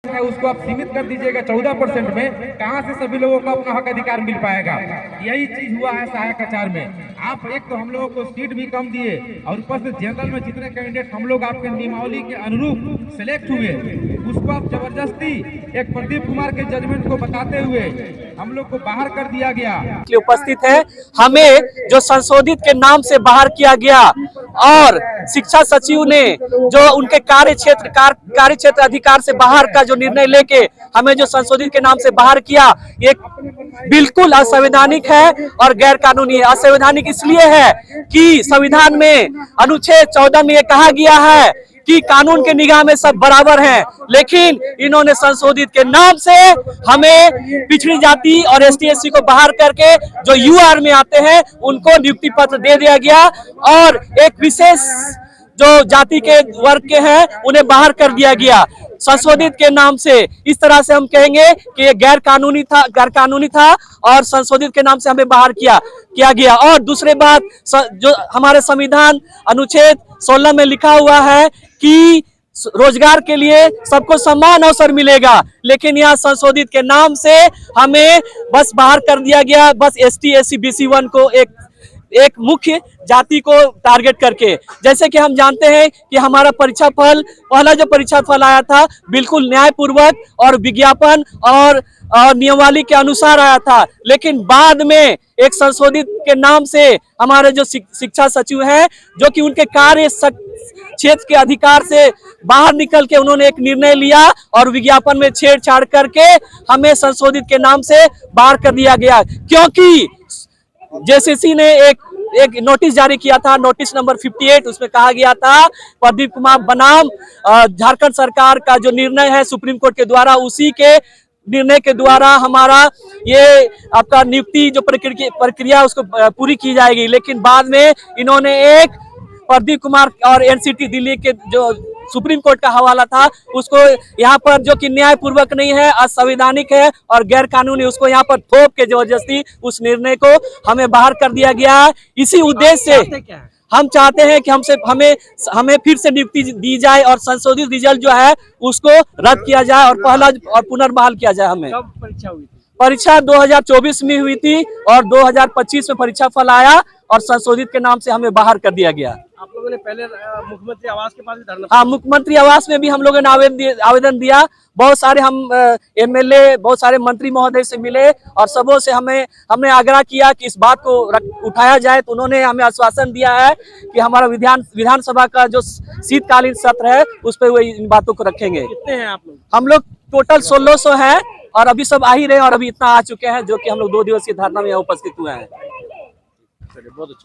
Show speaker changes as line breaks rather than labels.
है उसको आप सीमित कर दीजिएगा 14% में, कहां से सभी लोगों को अपना हक अधिकार मिल पाएगा। यही चीज हुआ है सहायक आचार में। आप एक तो हम लोगों को सीट भी कम दिए और ऊपर से जनरल में जितने कैंडिडेट हम लोग आपके नियमावली के अनुरूप सिलेक्ट हुए, उसको आप जबरदस्ती एक प्रदीप कुमार के जजमेंट को बताते हुए हम लोग को बाहर कर दिया गया।
उपस्थित है, हमें जो संशोधित के नाम से बाहर किया गया और शिक्षा सचिव ने जो उनके कार्य क्षेत्र अधिकार से बाहर का जो निर्णय लेके हमें जो संशोधित के नाम से बाहर किया, ये बिल्कुल असंवैधानिक है और गैर कानूनी है। असंवैधानिक इसलिए है कि संविधान में अनुच्छेद 14 में ये कहा गया है कि कानून के निगाह में सब बराबर हैं, लेकिन इन्होंने संशोधित के नाम से हमें पिछड़ी जाति और ST/SC को बाहर करके जो UR में आते हैं उनको नियुक्ति पत्र दे दिया गया और एक विशेष जो जाति के वर्ग के हैं उन्हें बाहर कर दिया गया संशोधित के नाम से। इस तरह से हम कहेंगे कि ये गैर कानूनी था और संशोधित के नाम से हमें बाहर किया गया। और दूसरी बात, जो हमारे संविधान अनुच्छेद 16 में लिखा हुआ है कि रोजगार के लिए सबको समान अवसर मिलेगा, लेकिन यहाँ संशोधित के नाम से हमें बस बाहर कर दिया गया, बस ST/SC BC1 को एक मुख्य जाति को टारगेट करके। जैसे कि हम जानते हैं कि हमारा परीक्षा फल, पहला जो परीक्षा फल आया था बिल्कुल न्यायपूर्वक और विज्ञापन और नियमावली के अनुसार आया था, लेकिन बाद में एक संशोधित के नाम से हमारे जो शिक्षा सचिव हैं, जो कि उनके कार्य क्षेत्र के अधिकार से बाहर निकल के उन्होंने एक निर्णय लिया और विज्ञापन में छेड़छाड़ करके हमें संशोधित के नाम से बाहर कर दिया गया। क्योंकि JCC ने एक नोटिस जारी किया था, नोटिस नंबर 58, उसमें कहा गया था प्रदीप कुमार बनाम झारखंड सरकार का जो निर्णय है सुप्रीम कोर्ट के द्वारा, उसी के निर्णय के द्वारा हमारा ये आपका नियुक्ति जो प्रक्रिया उसको पूरी की जाएगी। लेकिन बाद में इन्होंने एक प्रदीप कुमार और NCT दिल्ली के जो सुप्रीम कोर्ट का हवाला था उसको यहाँ पर, जो कि न्यायपूर्वक नहीं है, असंवैधानिक है और गैर कानूनी, उसको यहाँ पर थोप के जबरदस्ती उस निर्णय को हमें बाहर कर दिया गया है। इसी उद्देश्य से हम चाहते हैं कि हमें फिर से नियुक्ति दी जाए और संशोधित रिजल्ट जो है उसको रद्द किया जाए और पहला और पुनर्बहाल किया जाए। हमें
कब परीक्षा हुई थी?
परीक्षा 2024 में हुई थी और 2025 में परीक्षा फल आया और संशोधित के नाम से हमें बाहर कर दिया गया।
आप लोगों ने पहले मुख्यमंत्री आवास के पास भी धरना?
हाँ, मुख्यमंत्री आवास में भी हम लोगों ने आवेदन दिया। बहुत सारे हम MLA, बहुत सारे मंत्री महोदय से मिले और सबों से हमने आग्रह किया कि इस बात को उठाया जाए, तो उन्होंने हमें आश्वासन दिया है कि हमारा विधानसभा का जो शीतकालीन सत्र है उस पर वो इन बातों को रखेंगे।
कितने हैं आप लोग?
हम लोग टोटल 1600 है और अभी सब आ ही रहे हैं और अभी इतना आ चुके हैं, जो कि हम लोग 2 दिवसीय धरना में उपस्थित हुए हैं।
बहुत अच्छा।